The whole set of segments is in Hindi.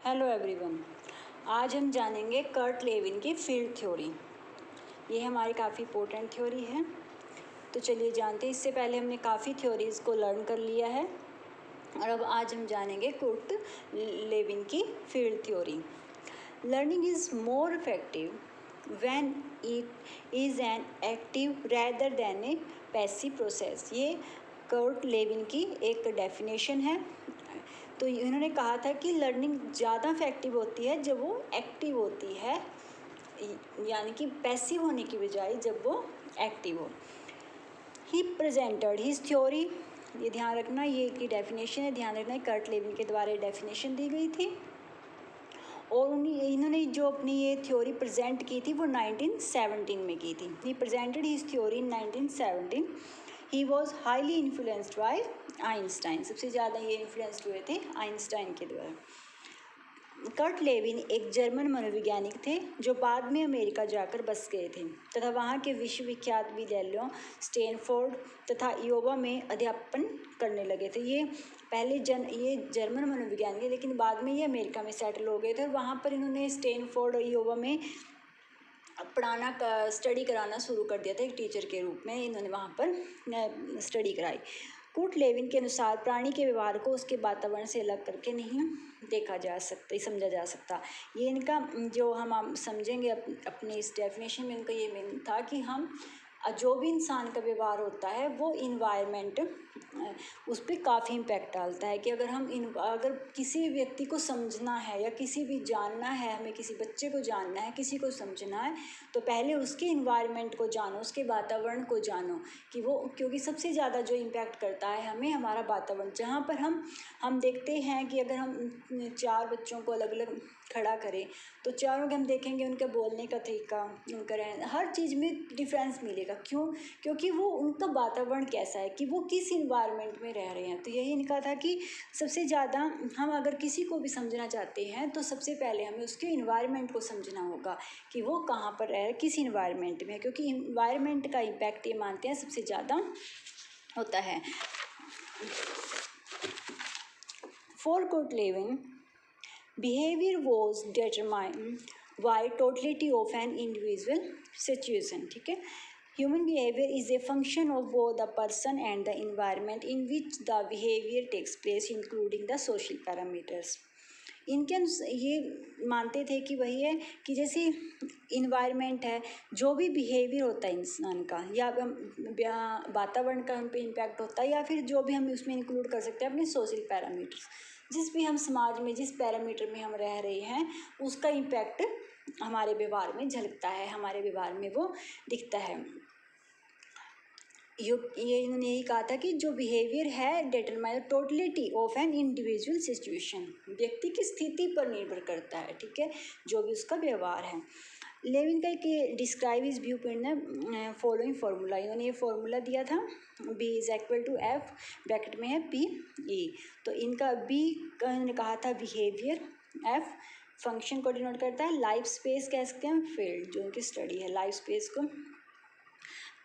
Hello everyone. आज हम जानेंगे कर्ट लेविन की फील्ड थ्योरी। ये हमारी काफ़ी इंपॉर्टेंट थ्योरी है, तो चलिए जानते हैं। इससे पहले हमने काफ़ी थ्योरीज़ को लर्न कर लिया है और अब आज हम जानेंगे कर्ट लेविन की field theory. Learning is more effective when it is an active rather than A passive process. ये कर्ट लेविन की एक डेफिनेशन है। तो इन्होंने कहा था कि लर्निंग ज़्यादा इफेक्टिव होती है जब वो एक्टिव होती है, यानी कि पैसिव होने की बजाय जब वो एक्टिव हो। ही प्रेजेंटेड हिज थ्योरी, ये ध्यान रखना, ये की डेफिनेशन है, ध्यान रखना। कर्ट लेविन के द्वारा डेफिनेशन दी गई थी और इन्होंने जो अपनी ये थ्योरी प्रेजेंट की थी वो 1917 में की थी। He presented his theory in 1917। He was highly influenced by Einstein. सबसे ज़्यादा ये इन्फ्लुएंस्ड हुए थे आइंस्टाइन के द्वारा। कर्ट लेविन एक जर्मन मनोवैज्ञानिक थे जो बाद में अमेरिका जाकर बस गए थे तथा वहाँ के विश्वविख्यात विद्यालयों स्टैनफोर्ड तथा इयोवा में अध्यापन करने लगे थे। ये जर्मन मनोविज्ञानी है, लेकिन बाद में ये अमेरिका में सेटल हो गए थे और वहाँ पर इन्होंने स्टैनफोर्ड और इयोवा में स्टडी कराना शुरू कर दिया था। एक टीचर के रूप में इन्होंने वहाँ पर स्टडी कराई। कर्ट लेविन के अनुसार प्राणी के व्यवहार को उसके वातावरण से अलग करके नहीं देखा जा सकता, समझा जा सकता। ये इनका जो हम समझेंगे अपने इस डेफिनेशन में, इनका ये मीन था कि हम जो भी इंसान का व्यवहार होता है वो इन्वायरमेंट उस पर काफ़ी इम्पैक्ट डालता है। कि अगर किसी व्यक्ति को समझना है या किसी भी जानना है, हमें किसी बच्चे को जानना है, किसी को समझना है, तो पहले उसके इन्वायरमेंट को जानो, उसके वातावरण को जानो कि वो, क्योंकि सबसे ज़्यादा जो इम्पैक्ट करता है हमें हमारा वातावरण। जहाँ पर हम देखते हैं कि अगर हम 4 बच्चों को अलग अलग खड़ा करें तो चारों के हम देखेंगे उनका बोलने का तरीका, उनका रहना, हर चीज़ में डिफरेंस मिलेगा। क्यों? क्योंकि वो उनका वातावरण कैसा है, कि वो किस इन्वायरमेंट में रह रहे हैं। तो यही इनका था कि सबसे ज़्यादा हम अगर किसी को भी समझना चाहते हैं तो सबसे पहले हमें उसके इन्वायरमेंट को समझना होगा कि वो कहाँ पर रह रहे, किस इन्वायरमेंट में, क्योंकि इन्वायरमेंट का इम्पैक्ट ये मानते हैं सबसे ज़्यादा होता है। For Kurt Lewin, behavior was determined by totality of an individual situation. ठीक है, human behavior is a function of both the person and the environment in which the behavior takes place, including the social parameters. इनके ये मानते थे कि वही है कि जैसे इन्वायरमेंट है, जो भी बिहेवियर होता है इंसान का या वातावरण का हम पे इम्पैक्ट होता है, या फिर जो भी हम उसमें इंक्लूड कर सकते हैं अपने सोशल पैरामीटर्स, जिस भी हम समाज में जिस पैरामीटर में हम रह रहे हैं उसका इम्पैक्ट हमारे व्यवहार में झलकता है, हमारे व्यवहार में वो दिखता है। ये इन्होंने यही कहा था कि जो बिहेवियर है determine totality of an individual situation, व्यक्ति की स्थिति पर निर्भर करता है। ठीक है, जो भी उसका व्यवहार है। लेविन का कि डिस्क्राइब इज व्यू पॉइंट ने फॉलोइंग फार्मूला, इन्होंने ये फार्मूला दिया था, B is equal to F, bracket में है पी ई। तो इनका बी का इन्होंने कहा था बिहेवियर, एफ फंक्शन को डिनोट करता है, लाइफ स्पेस कह सकते हैं फील्ड जो उनकी स्टडी है लाइफ स्पेस को,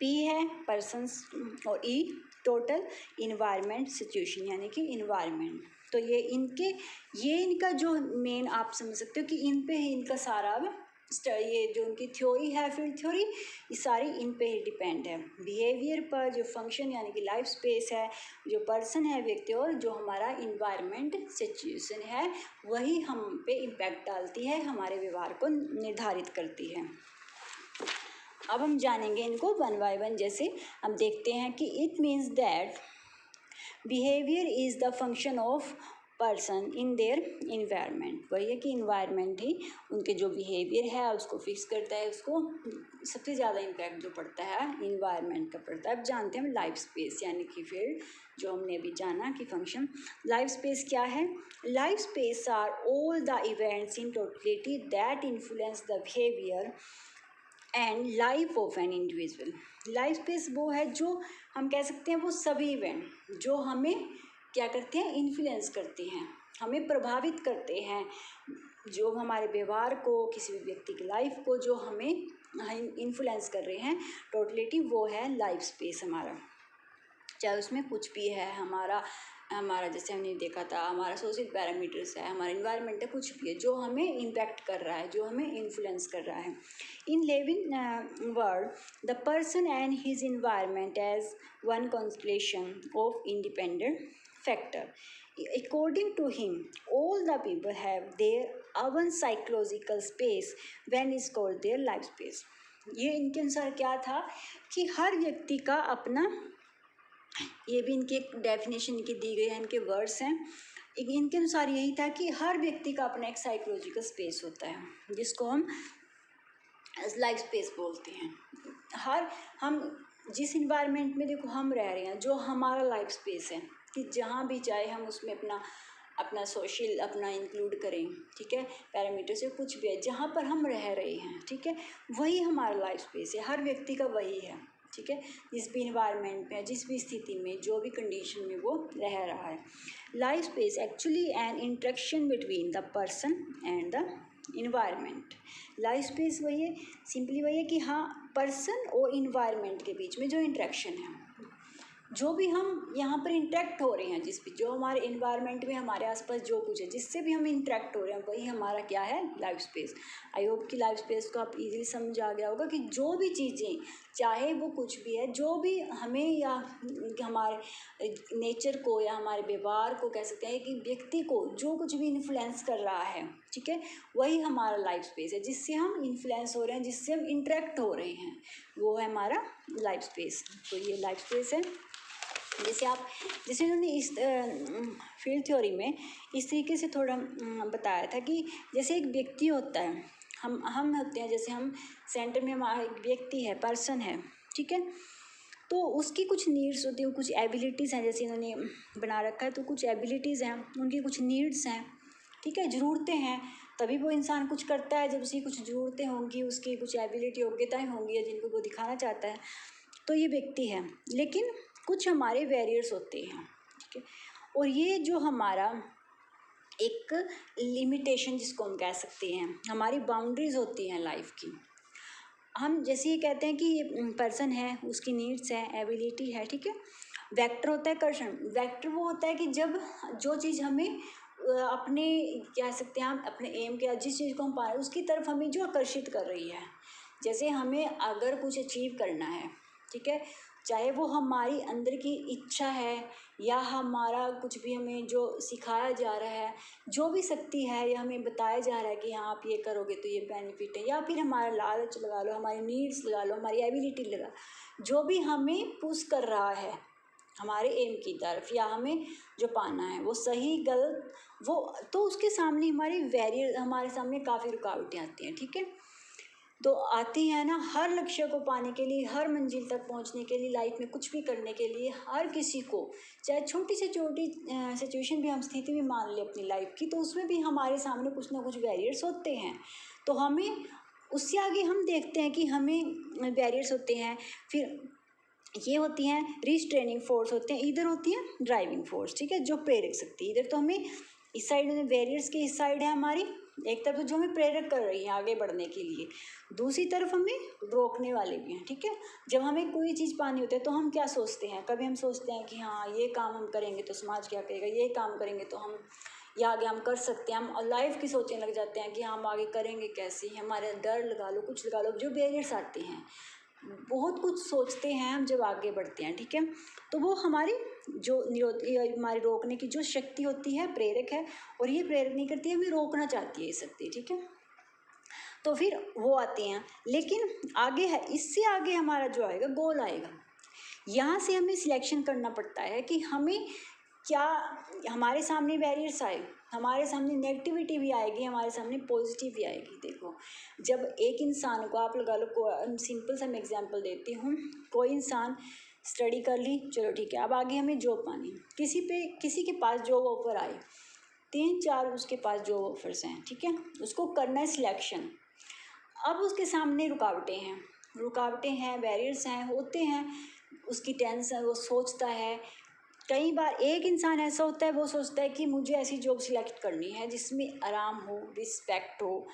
पी है पर्सन्स और ई टोटल इन्वायरमेंट सिचुएशन यानी कि इन्वायरमेंट। तो ये इनका जो मेन आप समझ सकते हो कि इन पे ही इनका सारा ये जो उनकी थ्योरी है फील्ड थ्योरी, ये सारी इन पे ही डिपेंड है। बिहेवियर पर, जो फंक्शन यानी कि लाइफ स्पेस है, जो पर्सन है व्यक्ति, और जो हमारा इन्वायरमेंट सिचुएशन है वही हम पे इम्पैक्ट डालती है, हमारे व्यवहार को निर्धारित करती है। अब हम जानेंगे इनको वन बाय वन। जैसे हम देखते हैं कि it means that behaviour is the function of person in their environment. वही है कि इन्वायरमेंट ही उनके जो बिहेवियर है उसको फिक्स करता है, उसको सबसे ज़्यादा इम्पैक्ट जो पड़ता है इन्वायरमेंट का पड़ता है। अब जानते हैं लाइफ स्पेस यानी कि फील्ड, जो हमने अभी जाना कि फंक्शन। लाइफ स्पेस क्या है? Life space are all the events in totality that influence the behaviour and life of an individual. Life space वो है जो हम कह सकते हैं वो सभी इवेंट जो हमें क्या करते हैं, इन्फ्लुएंस करते हैं, हमें प्रभावित करते हैं, जो हमारे व्यवहार को, किसी भी व्यक्ति की लाइफ को जो हमें इन्फ्लुएंस कर रहे हैं, टोटलिटी वो है लाइफ स्पेस हमारा। चाहे उसमें कुछ भी है, हमारा हमारा जैसे हमने देखा था हमारा सोशल पैरामीटर्स है, हमारा इन्वायरमेंट है, कुछ भी है जो हमें इम्पैक्ट कर रहा है, जो हमें इन्फ्लुएंस कर रहा है। In living world the person and his environment as one constellation of independent factor. According to him, all the people have their own psychological space when is called their life space। ये इनके अनुसार क्या था कि हर व्यक्ति का अपना, ये भी इनकी एक डेफिनेशन इनकी दी गई है, इनके वर्ड्स हैं। इनके अनुसार यही था कि हर व्यक्ति का अपना एक साइकोलॉजिकल स्पेस होता है जिसको हम लाइफ स्पेस बोलते हैं। हर हम जिस इन्वायरमेंट में देखो हम रह रहे हैं, जो हमारा लाइफ स्पेस है, कि जहाँ भी चाहे हम उसमें अपना सोशल अपना इंक्लूड करें, ठीक है, पैरामीटर से कुछ भी है, जहाँ पर हम रह रहे हैं, ठीक है, वही हमारा लाइफ स्पेस है, हर व्यक्ति का वही है, ठीक है, जिस भी इन्वायरमेंट में, जिस भी स्थिति में, जो भी कंडीशन में वो रह रहा है। Life space actually an interaction between the person and the environment. Life space वही है, सिंपली वही है कि हाँ, पर्सन और इन्वायरमेंट के बीच में जो इंटरेक्शन है, जो भी हम यहाँ पर इंटरेक्ट हो रहे हैं, जिस भी जो हमारे इन्वायरमेंट में हमारे आसपास जो कुछ है, जिससे भी हम इंटरेक्ट हो रहे हैं, वही हमारा क्या है, लाइफ स्पेस। आई होप कि लाइफ स्पेस को आप इजीली समझ आ गया होगा कि जो भी चीज़ें, चाहे वो कुछ भी है, जो भी हमें या हमारे नेचर को या हमारे व्यवहार को कह सकते हैं कि व्यक्ति को जो कुछ भी इन्फ्लुएंस कर रहा है, ठीक है, वही हमारा लाइफ स्पेस है, जिससे हम इन्फ्लुएंस हो रहे हैं, जिससे हम इंटरेक्ट हो रहे हैं, वो है हमारा लाइफ स्पेस। तो ये लाइफ स्पेस है। जैसे इन्होंने इस फील्ड थ्योरी में इस तरीके से थोड़ा बताया था कि जैसे एक व्यक्ति होता है, हम होते हैं, जैसे हम सेंटर में हमारा एक व्यक्ति है, पर्सन है, ठीक है, तो उसकी कुछ नीड्स होती हैं, कुछ एबिलिटीज़ हैं, जैसे इन्होंने बना रखा है, तो कुछ एबिलिटीज़ हैं, उनकी कुछ नीड्स हैं, ठीक है, ज़रूरतें हैं, तभी वो इंसान कुछ करता है। जब उसकी कुछ ज़रूरतें होंगी, उसकी कुछ एबिलिटी योग्यताएँ होंगी या जिनको वो दिखाना चाहता है, तो ये व्यक्ति है। लेकिन कुछ हमारे बैरियर्स होते हैं, ठीक है, और ये जो हमारा एक लिमिटेशन जिसको हम कह सकते हैं, हमारी बाउंड्रीज होती हैं लाइफ की। हम जैसे ये कहते हैं कि ये पर्सन है, उसकी नीड्स है, एबिलिटी है, ठीक है। वेक्टर होता है कर्षण। वेक्टर वो होता है कि जब जो चीज़ हमें अपने कह सकते हैं हम अपने एम के, जिस चीज़ को हम पा रहे हैं उसकी तरफ हमें जो आकर्षित कर रही है। जैसे हमें अगर कुछ अचीव करना है, ठीक है, चाहे वो हमारी अंदर की इच्छा है या हमारा कुछ भी हमें जो सिखाया जा रहा है, जो भी शक्ति है, या हमें बताया जा रहा है कि हाँ आप ये करोगे तो ये बेनिफिट है, या फिर हमारा लालच लगा लो, हमारी नीड्स लगा लो, हमारी एबिलिटी लगा, जो भी हमें पुश कर रहा है हमारे एम की तरफ या हमें जो पाना है, वो सही गलत वो, तो उसके सामने हमारी बैरियर, हमारे सामने काफ़ी रुकावटें आती हैं, ठीक है। तो आती है ना, हर लक्ष्य को पाने के लिए, हर मंजिल तक पहुंचने के लिए, लाइफ में कुछ भी करने के लिए, हर किसी को, चाहे छोटी से छोटी सिचुएशन भी हम स्थिति भी मान लें अपनी लाइफ की, तो उसमें भी हमारे सामने कुछ ना कुछ बैरियर्स होते हैं। तो हमें उससे आगे हम देखते हैं कि हमें बैरियर्स होते हैं, फिर ये होती हैं रिस्ट्रेनिंग फोर्स होते हैं, इधर होती है ड्राइविंग फोर्स, ठीक है, जो प्रेरक शक्ति। इधर तो हमें इस साइड में बैरियर्स की इस साइड है हमारी एक तरफ जो हमें प्रेरक कर रही है आगे बढ़ने के लिए, दूसरी तरफ हमें रोकने वाले भी हैं, ठीक है। जब हमें कोई चीज़ पानी होती है तो हम क्या सोचते हैं, कभी हम सोचते हैं कि हाँ ये काम हम करेंगे तो समाज क्या कहेगा, ये काम करेंगे तो हम या आगे हम कर सकते हैं, हम लाइफ की सोचने लग जाते हैं कि हम आगे करेंगे कैसे, हमारे डर लगा लो, कुछ लगा लो, जो बैरियर्स आते हैं, बहुत कुछ सोचते हैं हम जब आगे बढ़ते हैं, ठीक है। तो वो हमारी जो हमारे रोकने की जो शक्ति होती है प्रेरक है, और ये प्रेरक नहीं करती है, हमें रोकना चाहती है ये शक्ति, ठीक है। तो फिर वो आती हैं, लेकिन आगे है, इससे आगे हमारा जो आएगा गोल आएगा। यहाँ से हमें सिलेक्शन करना पड़ता है कि हमें क्या, हमारे सामने बैरियर्स आए, हमारे सामने नेगेटिविटी भी आएगी, हमारे सामने पॉजिटिव भी आएगी। देखो जब एक इंसान को आप लगा लो, सिंपल सा मैं एग्जांपल देती हूँ, कोई इंसान स्टडी कर ली, चलो ठीक है, अब आगे हमें जॉब पानी, किसी के पास जॉब ऑफर आए, 3-4 उसके पास जॉब ऑफर्स हैं, ठीक है, उसको करना है सिलेक्शन। अब उसके सामने रुकावटें हैं, बैरियर्स हैं, होते हैं, उसकी टेंशन, वो सोचता है। कई बार एक इंसान ऐसा होता है, वो सोचता है कि मुझे ऐसी जॉब सिलेक्ट करनी है जिसमें आराम हो, रिस्पेक्ट हो,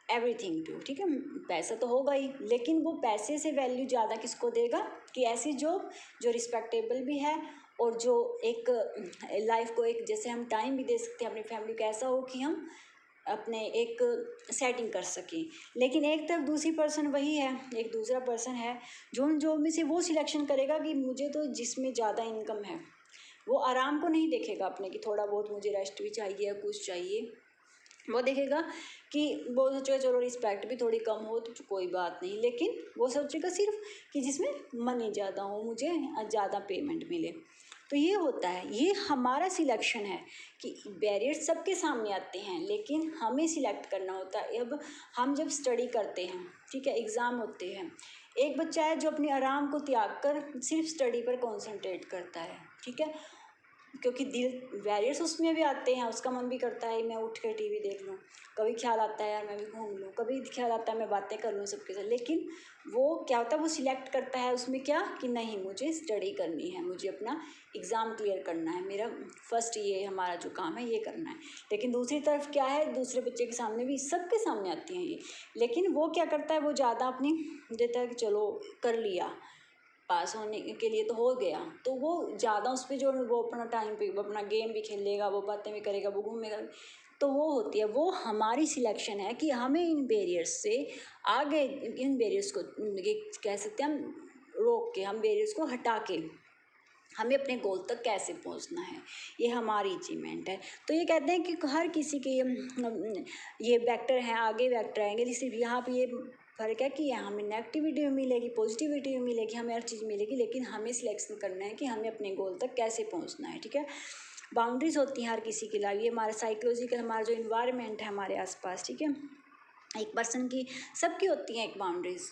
एवरीथिंग टू, ठीक है, पैसा तो होगा ही, लेकिन वो पैसे से वैल्यू ज़्यादा किसको देगा कि ऐसी जॉब जो रिस्पेक्टेबल भी है और जो एक लाइफ को एक जैसे हम टाइम भी दे सकते हैं अपनी फैमिली को, ऐसा हो कि हम अपने एक सेटिंग कर सकें। लेकिन एक तरफ दूसरी पर्सन वही है, एक दूसरा पर्सन है जो उन जॉब में से वो सिलेक्शन करेगा कि मुझे तो जिसमें ज़्यादा इनकम है, वो आराम को नहीं देखेगा अपने कि थोड़ा बहुत मुझे रेस्ट भी चाहिए या कुछ चाहिए। वो देखेगा कि वो सोचेगा चलो रिस्पेक्ट भी थोड़ी कम हो तो कोई बात नहीं, लेकिन वो सोचेगा सिर्फ कि जिसमें मनी ज़्यादा हो, मुझे ज़्यादा पेमेंट मिले। तो ये होता है, ये हमारा सिलेक्शन है कि बैरियर्स सबके सामने आते हैं लेकिन हमें सिलेक्ट करना होता है। अब हम जब स्टडी करते हैं, ठीक है, एग्ज़ाम होते हैं, एक बच्चा है जो अपने आराम को त्याग कर सिर्फ स्टडी पर कॉन्सेंट्रेट करता है, ठीक है, क्योंकि दिल बैरियर्स उसमें भी आते हैं, उसका मन भी करता है मैं उठ कर टीवी देख लूँ, कभी ख्याल आता है यार मैं भी घूम लूँ, कभी ख्याल आता है मैं बातें कर लूँ सबके साथ, लेकिन वो क्या होता है, वो सिलेक्ट करता है उसमें क्या कि नहीं मुझे स्टडी करनी है, मुझे अपना एग्ज़ाम क्लियर करना है, मेरा फर्स्ट ये हमारा जो काम है ये करना है। लेकिन दूसरी तरफ क्या है, दूसरे बच्चे के सामने भी सबके सामने आती हैं ये, लेकिन वो क्या करता है, वो ज़्यादा अपनी देता है कि चलो कर लिया, पास होने के लिए तो हो गया, तो वो ज़्यादा उस पर जो वो अपना टाइम पे वो अपना गेम भी खेलेगा, वो बातें भी करेगा, वो घूमेगा। तो वो होती है, वो हमारी सिलेक्शन है कि हमें इन बैरियर्स से आगे, इन बैरियर्स को ये कह सकते हैं हम रोक के, हम बैरियर्स को हटा के हमें अपने गोल तक कैसे पहुंचना है, ये हमारी अचीवमेंट है। तो ये कहते हैं कि हर किसी के ये वेक्टर हैं, आगे वेक्टर आएंगे, सिर्फ यहाँ पे ये फर्क है कि यहाँ हमें नेगेटिविटी भी मिलेगी, पॉजिटिविटी भी मिलेगी, हमें हर चीज़ मिलेगी, लेकिन हमें सिलेक्शन करना है कि हमें अपने गोल तक कैसे पहुँचना है, ठीक है। बाउंड्रीज होती हैं हर किसी के लिए, ये हमारा साइकोलॉजिकल, हमारा जो इन्वायरमेंट है हमारे आसपास, ठीक है, एक पर्सन की सबकी होती हैं एक बाउंड्रीज,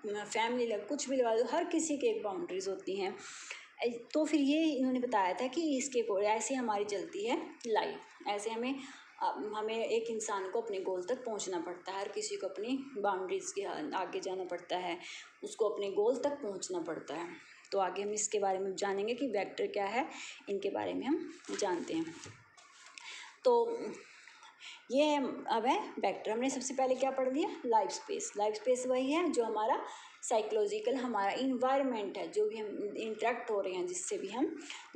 फैमिली लग कुछ भी लगा दो, हर किसी की एक बाउंड्रीज होती हैं। तो फिर ये इन्होंने बताया था कि इसके गोल ऐसे हमारी चलती है लाइफ, ऐसे हमें एक इंसान को अपने गोल तक पहुंचना पड़ता है, हर किसी को अपनी बाउंड्रीज़ के आगे जाना पड़ता है, उसको अपने गोल तक पहुंचना पड़ता है। तो आगे हम इसके बारे में जानेंगे कि वेक्टर क्या है, इनके बारे में हम जानते हैं। तो ये है, अब है वेक्टर। हमने सबसे पहले क्या पढ़ दिया, लाइफ स्पेस। लाइफ स्पेस वही है जो हमारा साइकोलॉजिकल, हमारा इन्वायरमेंट है, जो भी हम इंटरेक्ट हो रहे हैं, जिससे भी हम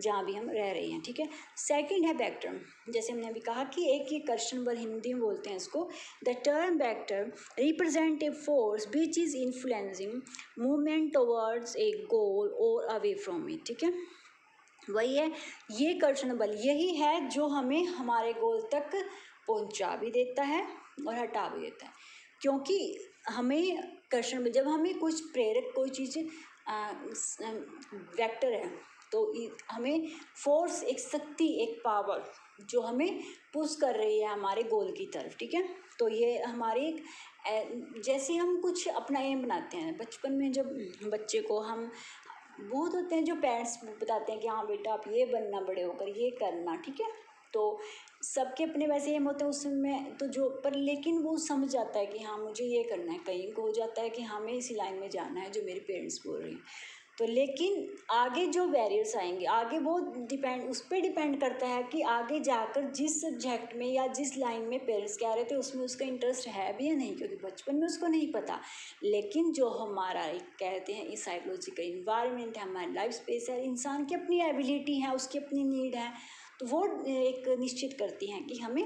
जहाँ भी हम रह रहे हैं, ठीक है। सेकंड है वेक्टर, जैसे हमने अभी कहा कि एक ये क्वेश्चन वर्ड हिंदी में बोलते हैं इसको, the term vector represent a force which is influencing movement towards a goal or away from it, ठीक है। वही है, ये कर्षण बल यही है जो हमें हमारे गोल तक पहुंचा भी देता है और हटा भी देता है, क्योंकि हमें कर्षण बल, जब हमें कुछ प्रेरक कोई चीज़ वेक्टर है तो हमें फोर्स, एक शक्ति, एक पावर जो हमें पुश कर रही है हमारे गोल की तरफ, ठीक है। तो ये हमारी जैसे हम कुछ अपना एम बनाते हैं बचपन में, जब बच्चे को हम बहुत होते हैं जो पेरेंट्स बताते हैं कि हाँ बेटा आप ये बनना, बड़े होकर ये करना, ठीक है। तो सबके अपने वैसे एम होते हैं उसमें, तो जो पर लेकिन वो समझ जाता है कि हाँ मुझे ये करना है, कहीं को हो जाता है कि हमें इसी लाइन में जाना है जो मेरे पेरेंट्स बोल रहे हैं। तो लेकिन आगे जो बैरियर्स आएंगे, आगे वो डिपेंड, उस पर डिपेंड करता है कि आगे जाकर जिस सब्जेक्ट में या जिस लाइन में पेरेंट्स कह रहे थे उसमें उसका इंटरेस्ट है भी या नहीं, क्योंकि बचपन में उसको नहीं पता। लेकिन जो हमारा एक कहते हैं इस साइकोलॉजिकल इन्वायरमेंट है, हमारी लाइफ स्पेस है, इंसान की अपनी एबिलिटी है, उसकी अपनी नीड है, तो वो एक निश्चित करती हैं कि हमें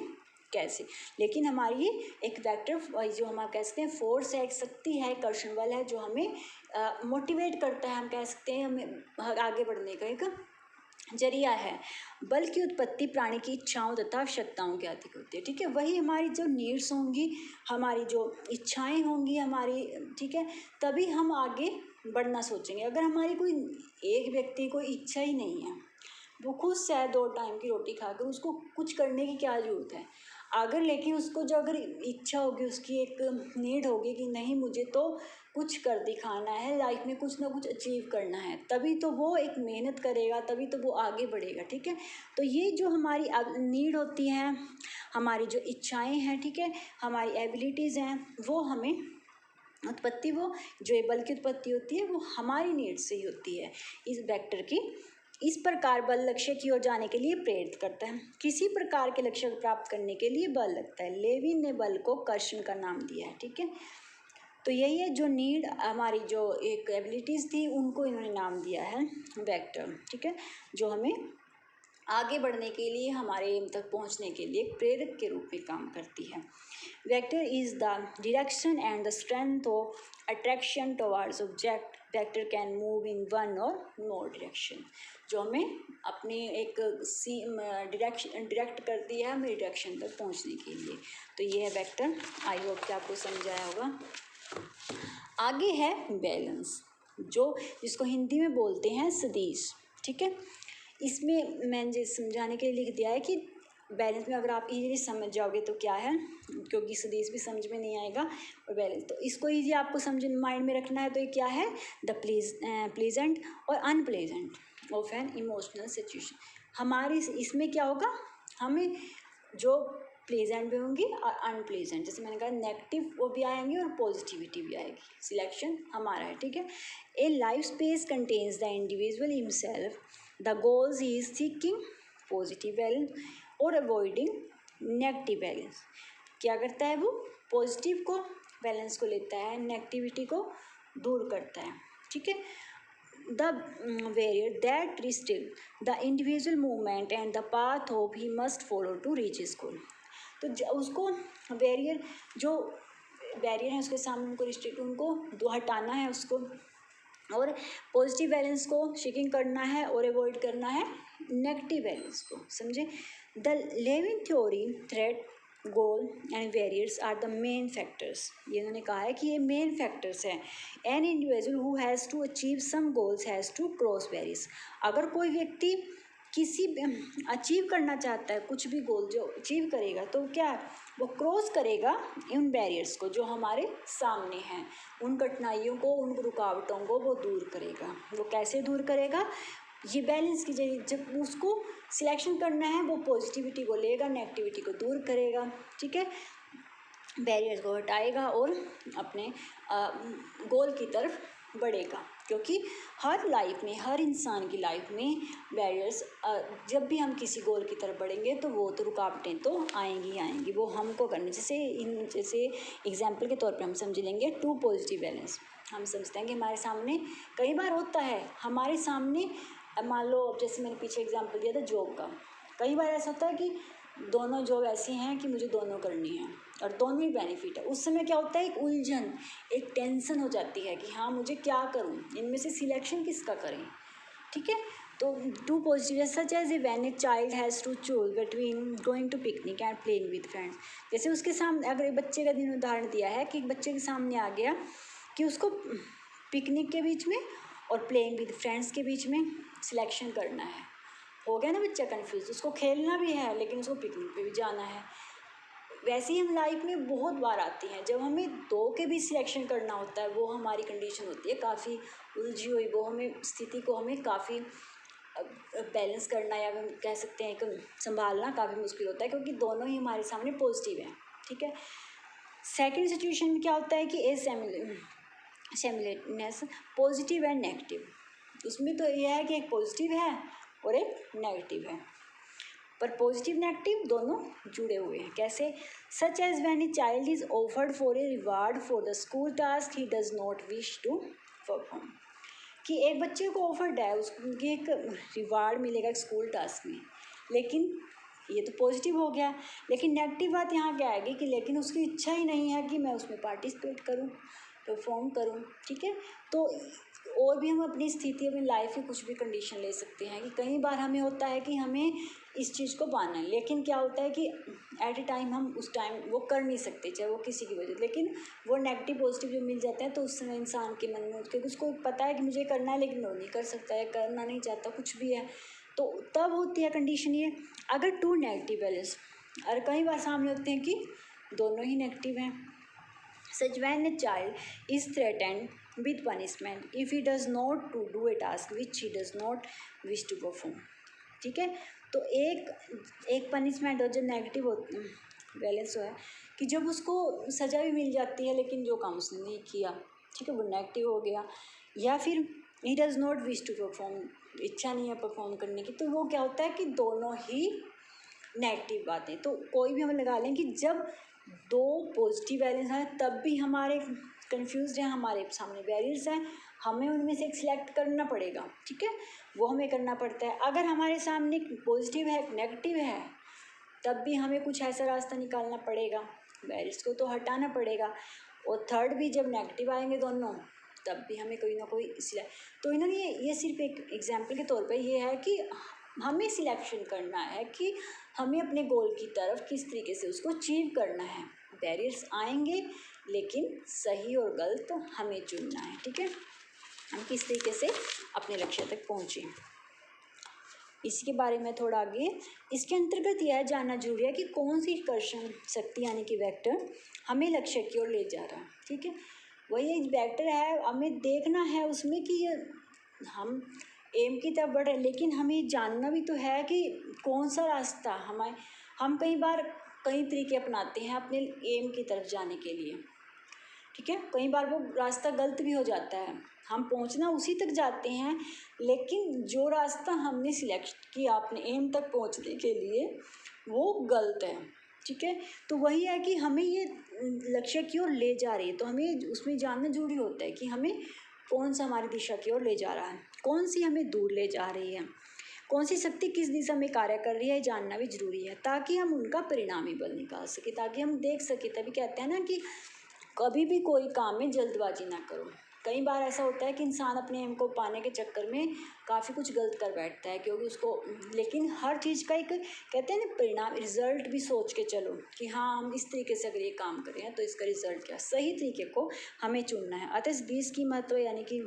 कैसे। लेकिन हमारी ये एक वेक्टर जो हम कह सकते हैं फोर्स है, एक शक्ति है, एक कर्षण बल है जो हमें मोटिवेट करता है, हम कह सकते हैं हमें आगे बढ़ने का एक जरिया है। बल की उत्पत्ति प्राणी की इच्छाओं तथा आवश्यकताओं के अधिक होती है, ठीक है। वही हमारी जो नीड्स होंगी, हमारी जो इच्छाएं होंगी हमारी, ठीक है, तभी हम आगे बढ़ना सोचेंगे। अगर हमारी कोई एक व्यक्ति को इच्छा ही नहीं है, वो खुद से 2 टाइम की रोटी खाकर उसको कुछ करने की क्या ज़रूरत है, अगर लेकिन उसको जो अगर इच्छा होगी, उसकी एक नीड होगी कि नहीं मुझे तो कुछ कर दिखाना है लाइफ में, कुछ ना कुछ अचीव करना है, तभी तो वो एक मेहनत करेगा, तभी तो वो आगे बढ़ेगा, ठीक है। तो ये जो हमारी नीड होती हैं, हमारी जो इच्छाएं हैं, ठीक है, हमारी एबिलिटीज़ हैं, वो हमें उत्पत्ति, वो जो ये बल की उत्पत्ति होती है वो हमारी नीड से ही होती है, इस वेक्टर की। इस प्रकार बल लक्ष्य की ओर जाने के लिए प्रेरित करता है। किसी प्रकार के लक्ष्य को प्राप्त करने के लिए बल लगता है। लेविन ने बल को कर्षण का नाम दिया है, ठीक है। तो यही है जो नीड, हमारी जो एक एबिलिटीज़ थी उनको इन्होंने नाम दिया है वेक्टर, ठीक है, जो हमें आगे बढ़ने के लिए, हमारे एम तक पहुंचने के लिए प्रेरक के रूप में काम करती है। Vector is the direction and the strength of attraction towards object. Vector can move in one और मोर डायरेक्शन, जो हमें अपनी एक डायरेक्ट करती है हमें डायरेक्शन तक पहुंचने के लिए। तो ये है वेक्टर। आई होप कि आपको समझ आया होगा। आगे है बैलेंस, जो जिसको हिंदी में बोलते हैं सदिश, ठीक है। इसमें मैंने समझाने के लिए लिख दिया है कि बैलेंस में अगर आप इजीली समझ जाओगे तो क्या है, क्योंकि सदिश भी समझ में नहीं आएगा और बैलेंस, तो इसको इजी आपको समझ माइंड में रखना है। तो ये क्या है, द प्लीजेंट और unpleasant of an emotional situation. हमारी इसमें क्या होगा, हमें जो प्लेजेंट भी होंगी और अनप्लेजेंट, जैसे मैंने कहा नेगेटिव वो भी आएंगे और पॉजिटिविटी भी आएगी। सिलेक्शन हमारा है, ठीक है। ए life space contains the individual himself, the goals he is seeking positive balance और अवॉइडिंग नेगेटिव बैलेंस। क्या करता है वो, पॉजिटिव को बैलेंस को लेता है, नेगेटिविटी को दूर करता है, ठीक है। The barrier that restrict the individual movement and the path of he must follow to reach his goal। तो उसको बैरियर, जो बैरियर है उसके सामने उनको रिस्ट्रिक्ट, उनको हटाना है उसको, और पॉजिटिव बैलेंस को शेकिंग करना है और अवॉइड करना है नेगेटिव बैलेंस को, समझे। The Lewin theory threat goal and barriers are the main factors. ये उन्होंने कहा है कि ये मेन फैक्टर्स हैं। An individual who has to achieve some goals has to cross barriers. अगर कोई व्यक्ति किसी अचीव करना चाहता है, कुछ भी गोल जो अचीव करेगा, तो क्या वो क्रॉस करेगा उन बैरियर्स को जो हमारे सामने हैं, उन कठिनाइयों को, उन रुकावटों को वो दूर करेगा। वो कैसे दूर करेगा, ये बैलेंस की जरिए, जब उसको सिलेक्शन करना है वो पॉजिटिविटी को लेगा, नेगेटिविटी को दूर करेगा, ठीक है, बैरियर्स को हटाएगा और अपने गोल की तरफ बढ़ेगा। क्योंकि हर लाइफ में, हर इंसान की लाइफ में बैरियर्स, जब भी हम किसी गोल की तरफ बढ़ेंगे तो वो तो रुकावटें तो आएंगी ही आएंगी, वो हमको करने, जैसे एग्जाम्पल के तौर पे हम समझ लेंगे टू पॉजिटिव बैलेंस। हम समझते हैं कि हमारे सामने कई बार होता है, हमारे सामने मान लो, जैसे मैंने पीछे एग्जाम्पल दिया था जॉब का, कई बार ऐसा होता है कि दोनों जॉब ऐसी हैं कि मुझे दोनों करनी है और दोनों ही बेनिफिट है। उस समय क्या होता है, एक उलझन, एक टेंशन हो जाती है कि हाँ मुझे क्या करूँ, इनमें से सिलेक्शन किसका करें, ठीक है। तो two positive such as a when a child has to choose between going to picnic and playing with friends. जैसे उसके सामने, अगर एक बच्चे का दिन उदाहरण दिया है कि एक बच्चे के सामने आ गया कि उसको पिकनिक के बीच में और प्लेइंग विद फ्रेंड्स के बीच में सिलेक्शन करना है, हो गया ना बच्चा कंफ्यूज, उसको खेलना भी है लेकिन उसको पिकनिक पे भी जाना है। वैसे ही हम लाइफ में बहुत बार आती हैं जब हमें दो के भी सिलेक्शन करना होता है, वो हमारी कंडीशन होती है काफ़ी उलझी हुई, वो हमें स्थिति को हमें काफ़ी बैलेंस करना, या हम कह सकते हैं कि संभालना काफ़ी मुश्किल होता है, क्योंकि दोनों ही हमारे सामने पॉजिटिव हैं, ठीक है। सेकेंड सिचुएशन में क्या होता है कि ए सेमिलेटनेस पॉजिटिव एंड नेगेटिव। उसमें तो यह है कि एक पॉजिटिव है और एक नेगेटिव है, पर पॉजिटिव नेगेटिव दोनों जुड़े हुए हैं। कैसे, such as when a child is offered for a reward for the school task he does not wish to perform. कि एक बच्चे को ऑफर्ड है, उसको एक रिवार्ड मिलेगा स्कूल टास्क में, लेकिन ये तो पॉजिटिव हो गया। लेकिन नेगेटिव बात यहाँ क्या आएगी कि लेकिन उसकी इच्छा ही नहीं है कि मैं उसमें पार्टिसिपेट करूँ, परफॉर्म करूँ, ठीक है। तो और भी हम अपनी स्थिति, अपनी लाइफ की कुछ भी कंडीशन ले सकते हैं कि कई बार हमें होता है कि हमें इस चीज़ को पाना है, लेकिन क्या होता है कि एट ए टाइम हम उस टाइम वो कर नहीं सकते, चाहे वो किसी की वजह, लेकिन वो नेगेटिव पॉजिटिव जो मिल जाते हैं तो उस समय इंसान के मन में, क्योंकि उसको पता है कि मुझे करना है लेकिन वो नहीं कर सकता है, करना नहीं चाहता, कुछ भी है, तो तब होती है कंडीशन ये। अगर टू नेगेटिव बैलेंस, और कई बार सामने होते हैं कि दोनों ही नेगेटिव हैं। Such when a child is threatened with punishment if he does not to do a task which he does not wish to perform, ठीक है। तो एक पनिशमेंट हो जो नेगेटिव हो बैलेंस हो है कि जब उसको सज़ा भी मिल जाती है लेकिन जो काम उसने नहीं किया, ठीक है, वो नेगेटिव हो गया। या फिर he does not wish to perform, इच्छा नहीं है परफॉर्म करने की, तो वो क्या होता है कि दोनों ही नेगेटिव बातें। तो कोई भी हम लगा लें कि जब दो पॉजिटिव बैलेंस आए तब भी हमारे कंफ्यूज हैं, हमारे सामने बैरियर्स हैं, हमें उनमें से एक सिलेक्ट करना पड़ेगा, ठीक है, वो हमें करना पड़ता है। अगर हमारे सामने पॉजिटिव है, नेगेटिव है, तब भी हमें कुछ ऐसा रास्ता निकालना पड़ेगा, बैरियर्स को तो हटाना पड़ेगा। और थर्ड भी जब नेगेटिव आएंगे दोनों, तब भी हमें कोई ना कोई तो इन्होंने ये सिर्फ एक एग्जाम्पल के तौर पे ये है कि हमें सिलेक्शन करना है कि हमें अपने गोल की तरफ किस तरीके से उसको अचीव करना है। बैरियर्स आएंगे लेकिन सही और गलत तो हमें चुनना है, ठीक है, हम किस तरीके से अपने लक्ष्य तक पहुँचें। इसी के बारे में थोड़ा आगे इसके अंतर्गत यह जानना जरूरी है कि कौन सी कर्षण शक्ति यानी कि वेक्टर हमें लक्ष्य की ओर ले जा रहा है, ठीक है, वही एक वेक्टर है, हमें देखना है उसमें कि हम एम की तरफ बढ़ रहे हैं, लेकिन हमें जानना भी तो है कि कौन सा रास्ता हम कई बार कई तरीके अपनाते हैं अपने एम की तरफ जाने के लिए, ठीक है, कई बार वो रास्ता गलत भी हो जाता है, हम पहुंचना उसी तक जाते हैं, लेकिन जो रास्ता हमने सिलेक्ट किया अपने एम तक पहुंचने के लिए वो गलत है, ठीक है। तो वही है कि हमें ये लक्ष्य की ओर ले जा रही है, तो हमें उसमें जानना जरूरी होता है कि हमें कौन सा हमारी दिशा की ओर ले जा रहा है, कौन सी हमें दूर ले जा रही है, कौन सी शक्ति किस दिशा में कार्य कर रही है, जानना भी जरूरी है, ताकि हम उनका परिणामी बल निकाल सके, ताकि हम देख सके। तभी कहते हैं ना कि कभी भी कोई काम में जल्दबाजी ना करो। कई बार ऐसा होता है कि इंसान अपने एम को पाने के चक्कर में काफ़ी कुछ गलत कर बैठता है, क्योंकि उसको, लेकिन हर चीज़ का एक कहते हैं ना परिणाम, रिजल्ट भी सोच के चलो कि हाँ हम इस तरीके से अगर ये काम करें हैं तो इसका रिजल्ट क्या, सही तरीके को हमें चुनना है। अतः इस 20 की महत्व यानी कि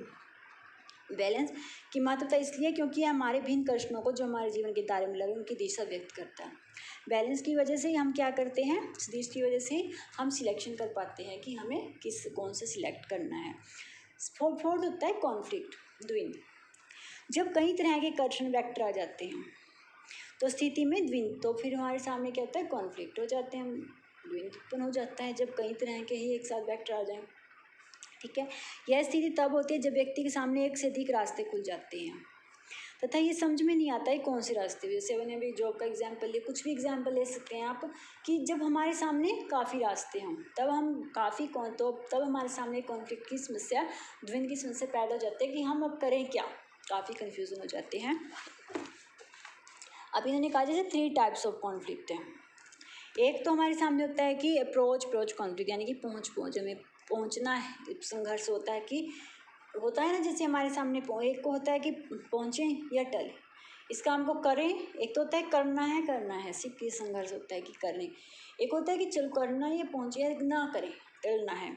बैलेंस की महत्वता इसलिए क्योंकि यह हमारे भिन्न कर्षणों को जो हमारे जीवन के दायरे में लगे उनकी दिशा व्यक्त करता है। बैलेंस की वजह से ही हम क्या करते हैं, सदिश की वजह से हम सिलेक्शन कर पाते हैं कि हमें कौन सा सिलेक्ट करना है। फोर्थ होता है कॉन्फ्लिक्ट, द्वंद्व। जब कई तरह के कर्षण वेक्टर आ जाते हैं तो स्थिति में द्वंद्व, तो फिर हमारे सामने क्या होता है, कॉन्फ्लिक्ट हो जाते हैं, द्वंद्व उत्पन्न हो जाता है जब कई तरह के ही एक साथ वेक्टर आ जाएं, ठीक है। यह स्थिति तब होती है जब व्यक्ति के सामने एक से अधिक रास्ते खुल जाते हैं तथा ये समझ में नहीं आता है कौन से रास्ते, जैसे मैंने अभी जॉब का एग्जांपल लिया, कुछ भी एग्जांपल ले सकते हैं आप, कि जब हमारे सामने काफ़ी रास्ते हों तब हम तब हमारे सामने कॉन्फ्लिक्ट की समस्या, द्वंद्व की समस्या पैदा हो जाती है कि हम अब करें क्या, काफ़ी कन्फ्यूज़न हो जाते हैं। अब इन्होंने कहा जैसे 3 टाइप्स ऑफ कॉन्फ्लिक्ट हैं। एक तो हमारे सामने होता है कि अप्रोच कॉन्फ्लिक्ट, यानी कि पहुँच हमें पहुँचना है, संघर्ष होता है कि होता है ना, जैसे हमारे सामने एक को होता है कि पहुँचें या टलें, इस काम को करें, एक तो होता है करना है, सिर्फ ये संघर्ष होता है कि करें, एक होता है कि चलो करना है या पहुँचे या ना करें, टलना है,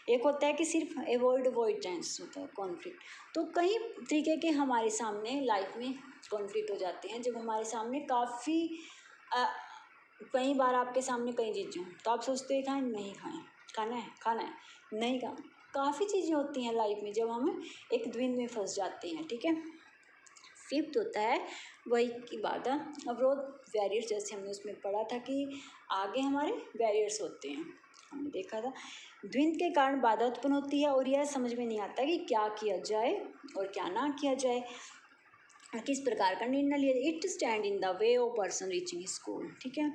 एक होता है कि सिर्फ अवॉइडेंस होता है कॉन्फ्लिक्ट। तो कई तरीके के हमारे सामने लाइफ में कॉन्फ्लिक्ट हो जाते हैं जब हमारे सामने काफ़ी कई बार आपके सामने कई चीज़ें हों तो आप सोचते हैं खाएं नहीं खाएं, खाना है नहीं खाना, काफ़ी चीज़ें होती हैं लाइफ में जब हम एक द्वंद्व में फंस जाते हैं, ठीक है। फिफ्थ होता है वही की बाधा, अवरोध, बैरियर्स, जैसे हमने उसमें पढ़ा था कि आगे हमारे बैरियर्स होते हैं, हमने देखा था। द्वंद्व के कारण बाधा उत्पन्न होती है और यह समझ में नहीं आता कि क्या किया जाए और क्या ना किया जाए, किस प्रकार का निर्णय लिया, it stand in the way of person reaching school, ठीक है।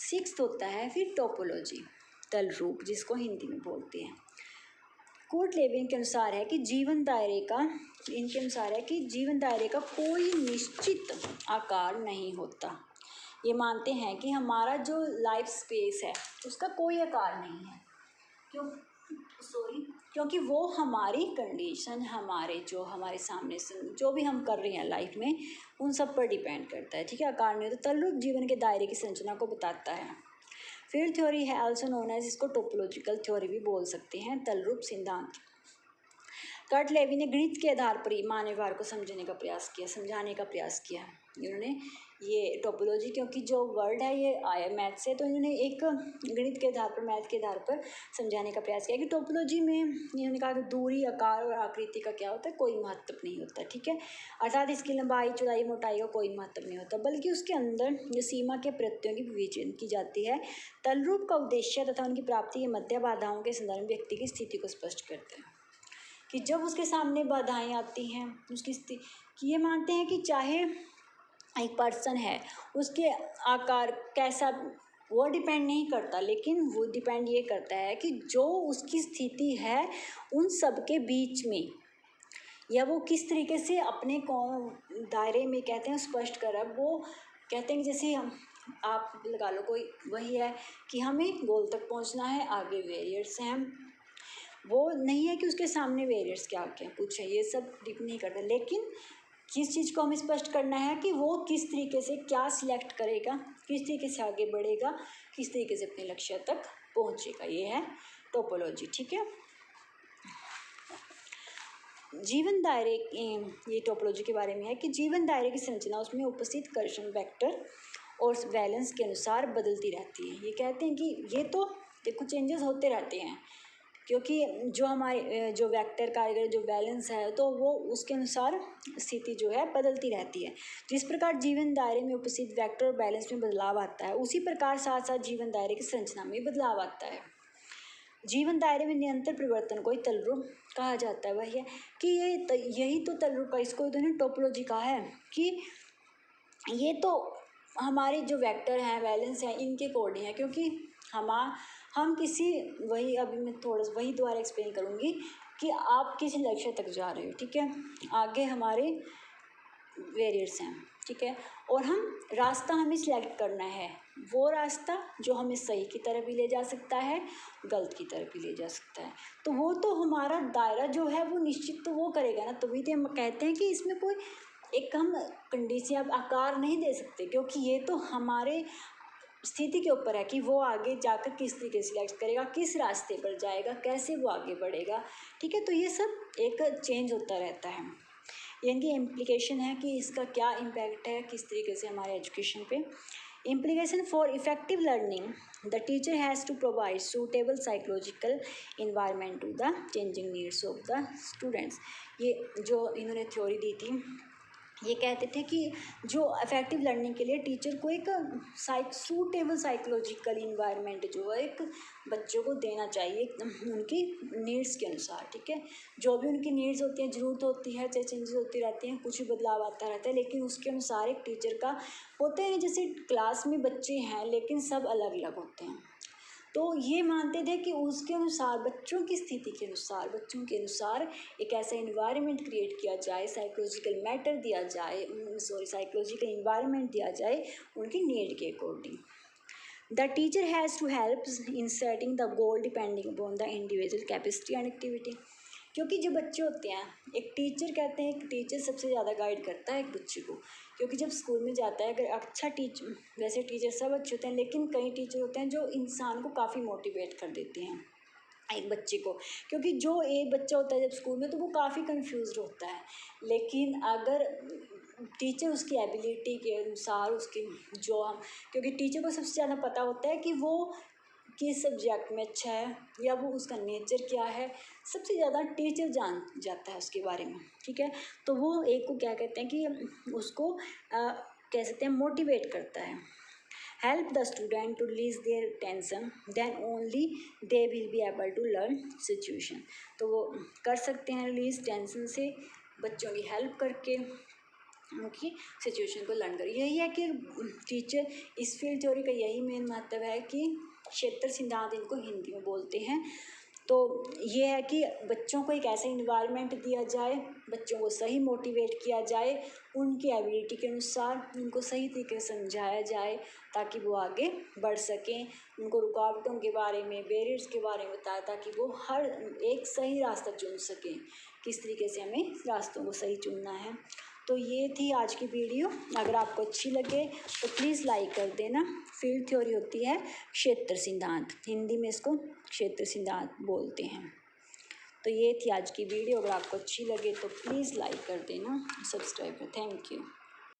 सिक्स्थ होता है फिर टोपोलॉजी, तल रूप, जिसको हिंदी में बोलते हैं। कोर्ट लेविन के अनुसार है कि जीवन दायरे का कोई निश्चित आकार नहीं होता। ये मानते हैं कि हमारा जो लाइफ स्पेस है उसका कोई आकार नहीं है, क्योंकि वो हमारी कंडीशन, हमारे सामने से जो भी हम कर रहे हैं लाइफ में उन सब पर डिपेंड करता है, ठीक है। आकार नहीं होता। तल रूप जीवन के दायरे की संरचना को बताता है। फिर थ्योरी है आल्सो नोन एज, इसको टोपोलॉजिकल थ्योरी भी बोल सकते हैं, तल रूप सिद्धांत। कर्ट लेवी ने गणित के आधार पर ही मानव व्यवहार को समझने का प्रयास किया, समझाने का प्रयास किया। इन्होंने ये टोपोलॉजी, क्योंकि जो वर्ड है ये आया मैथ से, तो इन्होंने एक गणित के आधार पर, मैथ के आधार पर समझाने का प्रयास किया कि टोपोलॉजी में इन्होंने कहा कि दूरी, आकार और आकृति का क्या होता है, कोई महत्व नहीं होता, ठीक है। अर्थात इसकी लंबाई, चौड़ाई, मोटाई का कोई महत्व नहीं होता, बल्कि उसके अंदर जो सीमा के प्रत्ययों की विवेचना की जाती है। तल रूप का उद्देश्य तथा उनकी प्राप्ति के मध्य बाधाओं के संदर्भ में व्यक्ति की स्थिति को स्पष्ट करते हैं कि जब उसके सामने बाधाएं आती हैं, उसकी स्थिति कि ये मानते हैं कि चाहे एक पर्सन है, उसके आकार कैसा वो डिपेंड नहीं करता, लेकिन वो डिपेंड ये करता है कि जो उसकी स्थिति है उन सब के बीच में, या वो किस तरीके से अपने कौन दायरे में कहते हैं स्पष्ट कर रहा है। वो कहते हैं कि जैसे हम आप लगा लो कोई वही है कि हमें गोल तक पहुंचना है, आगे वेरियर्स हैं, वो नहीं है कि उसके सामने वेरियर्स क्या क्या कुछ है, ये सब डिप नहीं करता, लेकिन किस चीज़ को हमें स्पष्ट करना है कि वो किस तरीके से क्या सिलेक्ट करेगा, किस तरीके से आगे बढ़ेगा, किस तरीके से अपने लक्ष्य तक पहुंचेगा, ये है टोपोलॉजी। ठीक है, जीवन दायरे, ये टोपोलॉजी के बारे में है कि जीवन दायरे की संरचना उसमें उपस्थित कर्षण वेक्टर और वैलेंस के अनुसार बदलती रहती है। ये कहते हैं कि ये तो देखो चेंजेस होते रहते हैं, क्योंकि जो हमारे जो वेक्टर का जो बैलेंस है तो वो उसके अनुसार स्थिति जो है बदलती रहती है। जिस प्रकार जीवन दायरे में उपस्थित वेक्टर और बैलेंस में बदलाव आता है, उसी प्रकार साथ साथ जीवन दायरे की संरचना में बदलाव आता है। जीवन दायरे में निरंतर परिवर्तन को ही तलरूप कहा जाता है। वही है कि यही तो तलरूप का, इसको तो टोपोलॉजी कहा है कि ये तो हमारे जो वेक्टर हैं बैलेंस हैं इनके अकॉर्डिंग है, क्योंकि हम किसी, वही अभी मैं थोड़ा सा वही दोबारा एक्सप्लेन करूँगी कि आप किसी लक्ष्य तक जा रहे हो, ठीक है, आगे हमारे वेरियर्स हैं, ठीक है, और रास्ता हमें सिलेक्ट करना है, वो रास्ता जो हमें सही की तरफ भी ले जा सकता है, गलत की तरफ भी ले जा सकता है। तो वो तो हमारा दायरा जो है वो निश्चित तो वो करेगा ना, तभी तो हम कहते हैं कि इसमें कोई एक हम कंडीशन या आकार नहीं दे सकते, क्योंकि ये तो हमारे स्थिति के ऊपर है कि वो आगे जाकर किस तरीके से सिलेक्ट करेगा, किस रास्ते पर जाएगा, कैसे वो आगे बढ़ेगा। ठीक है, तो ये सब एक चेंज होता रहता है। इनकी इम्प्लीकेशन है कि इसका क्या इम्पैक्ट है किस तरीके से हमारे एजुकेशन पे। Implication for effective learning, the teacher has to provide suitable psychological environment to the changing needs of the students. ये जो इन्होंने थ्योरी दी थी, ये कहते थे कि जो इफेक्टिव लर्निंग के लिए टीचर को एक सूटेबल साइकोलॉजिकल इन्वायरमेंट जो है एक बच्चों को देना चाहिए उनकी नीड्स के अनुसार। ठीक है, जो भी उनकी नीड्स होती हैं, ज़रूरत होती है, चाहे चेंजेस होती रहती हैं, कुछ भी बदलाव आता रहता है, लेकिन उसके अनुसार एक टीचर का होते हैं। जैसे क्लास में बच्चे हैं लेकिन सब अलग अलग होते हैं, तो ये मानते थे कि उसके अनुसार बच्चों की स्थिति के अनुसार बच्चों के अनुसार एक ऐसा इन्वायरमेंट क्रिएट किया जाए, साइकोलॉजिकल मैटर दिया जाए, साइकोलॉजिकल इन्वायरमेंट दिया जाए उनकी नीड के according. The teacher has to help in setting the goal depending upon the individual capacity and activity. क्योंकि जो बच्चे होते हैं, एक टीचर कहते हैं, एक टीचर सबसे ज़्यादा गाइड करता है एक बच्चे को, क्योंकि जब स्कूल में जाता है, अगर अच्छा टीचर, वैसे टीचर सब अच्छे होते हैं, लेकिन कई टीचर होते हैं जो इंसान को काफ़ी मोटिवेट कर देते हैं एक बच्चे को, क्योंकि जो एक बच्चा होता है जब स्कूल में तो वो काफ़ी कंफ्यूज होता है, लेकिन अगर टीचर उसकी एबिलिटी के अनुसार उसकी जो हम, क्योंकि टीचर को सबसे ज़्यादा पता होता है कि वो किस सब्जेक्ट में अच्छा है या वो उसका नेचर क्या है, सबसे ज़्यादा टीचर जान जाता है उसके बारे में। ठीक है, तो वो एक को क्या कहते हैं कि उसको कह सकते हैं मोटिवेट करता है। Help the student to release their tension, then only they will be able to learn situation. तो वो कर सकते हैं रिलीज टेंशन से, बच्चों की हेल्प करके उनकी सिचुएशन को लर्न करें। यही है कि टीचर, इस फील्ड थ्योरी का यही मेन महत्व है कि क्षेत्र सिद्धांत इनको हिंदी में बोलते हैं। तो ये है कि बच्चों को एक ऐसा इन्वायरमेंट दिया जाए, बच्चों को सही मोटिवेट किया जाए, उनकी एबिलिटी के अनुसार उनको सही तरीके से समझाया जाए ताकि वो आगे बढ़ सकें, उनको रुकावटों के बारे में, बैरियर्स के बारे में बताया ताकि वो हर एक सही रास्ता चुन सकें, किस तरीके से हमें रास्तों को सही चुनना है। तो ये थी आज की वीडियो। अगर आपको अच्छी लगे तो प्लीज़ लाइक कर देना। फील्ड थ्योरी होती है क्षेत्र सिद्धांत, हिंदी में इसको क्षेत्र सिद्धांत बोलते हैं। तो ये थी आज की वीडियो। अगर आपको अच्छी लगे तो प्लीज़ लाइक कर देना, सब्सक्राइब कर। Thank you.